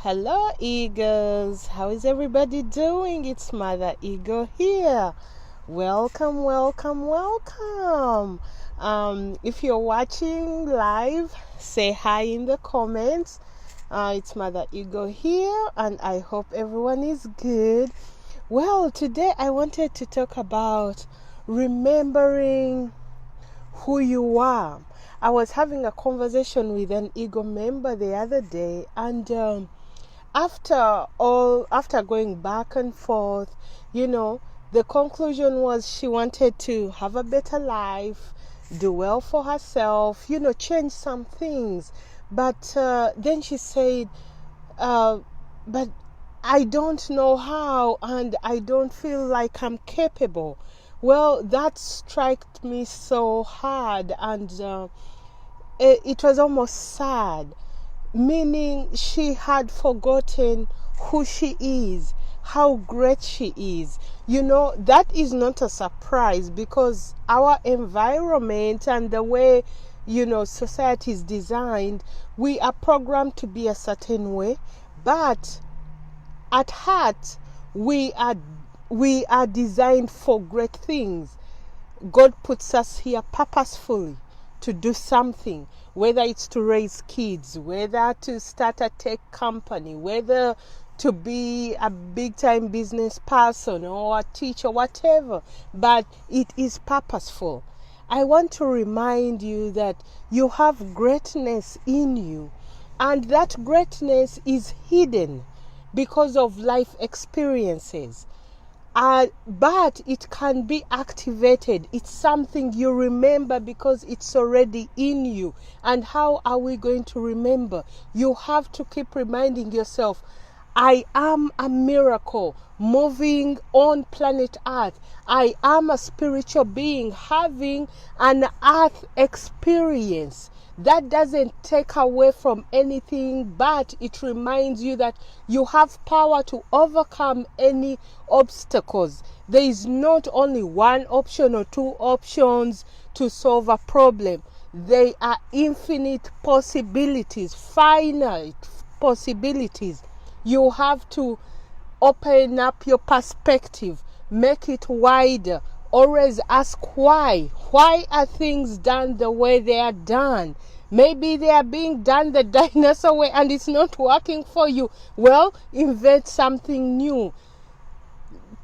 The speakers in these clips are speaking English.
Hello, Eagles. How is everybody doing? It's Mother Eagle here. Welcome, welcome, welcome. If you're watching live, say hi in the comments. It's Mother Eagle here, and I hope everyone is good. Well, today I wanted to talk about remembering who you are. I was having a conversation with an Eagle member the other day, and after going back and forth, the conclusion was she wanted to have a better life, do well for herself, change some things. But then she said, but I don't know how, and I don't feel like I'm capable. Well, that struck me so hard, and it was almost sad, meaning she had forgotten who she is, how great she is. That is not a surprise, because our environment and the way society is designed, we are programmed to be a certain way, but at heart we are designed for great things. God puts us here purposefully to do something, whether it's to raise kids, whether to start a tech company, whether to be a big-time business person or a teacher, whatever, but it is purposeful. I want to remind you that you have greatness in you, and that greatness is hidden because of life experiences. But it can be activated. It's something you remember because it's already in you. And how are we going to remember? You have to keep reminding yourself, I am a miracle moving on planet Earth. I am a spiritual being having an earth experience. That doesn't take away from anything, but it reminds you that you have power to overcome any obstacles. There is not only one option or two options to solve a problem. There are infinite possibilities, finite possibilities. You have to open up your perspective, make it wider. Always ask why. Why are things done the way they are done? Maybe they are being done the dinosaur way and it's not working for you. Well, invent something new.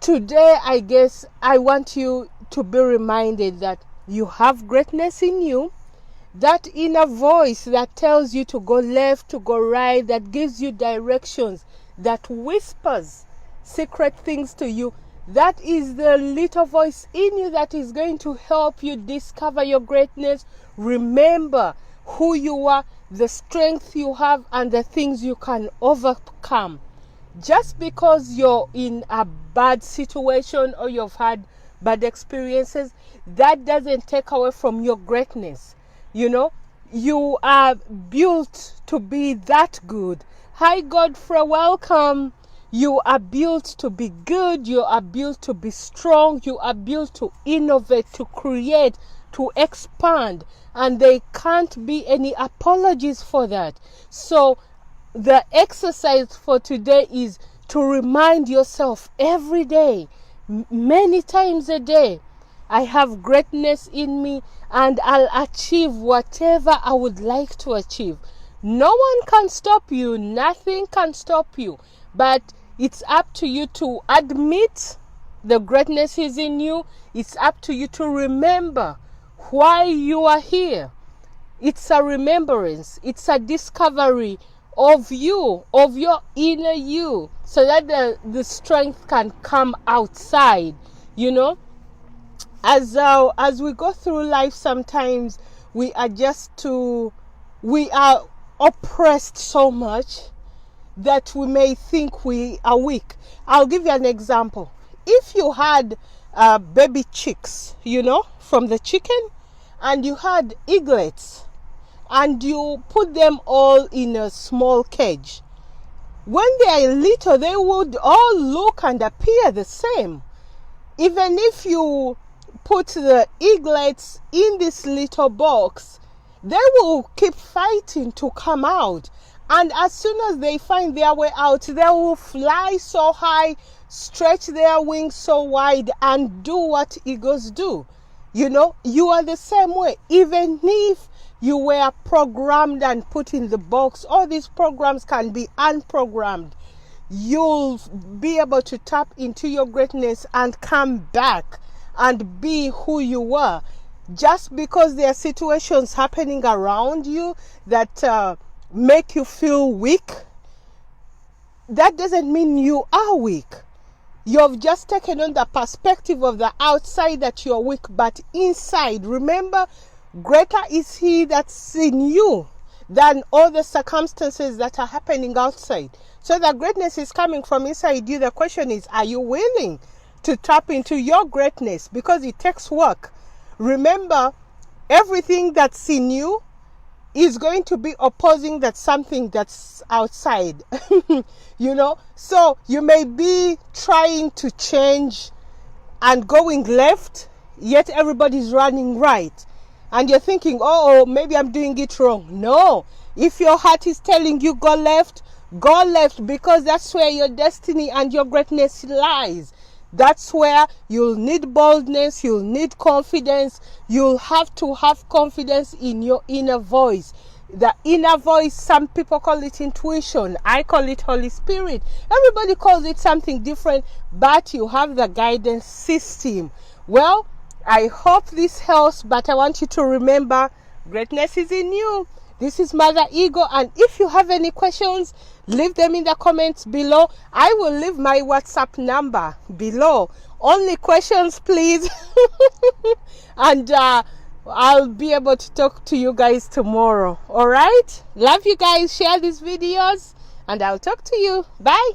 Today, I guess I want you to be reminded that you have greatness in you. That inner voice that tells you to go left, to go right, that gives you directions, that whispers secret things to you. That is the little voice in you that is going to help you discover your greatness. Remember who you are, the strength you have, and the things you can overcome. Just because you're in a bad situation or you've had bad experiences, that doesn't take away from your greatness. You are built to be that good. Hi, Godfrey, welcome. You are built to be good. You are built to be strong. You are built to innovate, to create, to expand. And there can't be any apologies for that. So the exercise for today is to remind yourself every day, many times a day, I have greatness in me and I'll achieve whatever I would like to achieve. No one can stop you. Nothing can stop you. But it's up to you to admit the greatness is in you. It's up to you to remember why you are here. It's a remembrance. It's a discovery of you, of your inner you, so that the strength can come outside. As we go through life, sometimes we are oppressed so much that we may think we are weak. I'll give you an example. If you had baby chicks, from the chicken, and you had eaglets, and you put them all in a small cage, when they are little, they would all look and appear the same. Even if you put the eaglets in this little box, they will keep fighting to come out. And as soon as they find their way out, they will fly so high, stretch their wings so wide, and do what eagles do. You know, you are the same way. Even if you were programmed and put in the box, all these programs can be unprogrammed. You'll be able to tap into your greatness and come back and be who you were. Just because there are situations happening around you that make you feel weak, that doesn't mean you are weak. You've just taken on the perspective of the outside that you're weak, but inside, remember, greater is He that's in you than all the circumstances that are happening outside. So the greatness is coming from inside you. The question is, are you willing to tap into your greatness? Because it takes work. Remember, everything that's in you is going to be opposing that something that's outside. You know, so you may be trying to change and going left, yet everybody's running right, and you're thinking, oh, maybe I'm doing it wrong. No, if your heart is telling you go left, because that's where your destiny and your greatness lies. That's where you'll need boldness, you'll need confidence. You'll have to have confidence in your inner voice. The inner voice, some people call it intuition. I call it Holy Spirit. Everybody calls it something different, but you have the guidance system. Well, I hope this helps, but I want you to remember, greatness is in you. This is Mother Ego, and if you have any questions, leave them in the comments below. I will leave my WhatsApp number below. Only questions, please. And I'll be able to talk to you guys tomorrow. All right? Love you guys. Share these videos, and I'll talk to you. Bye.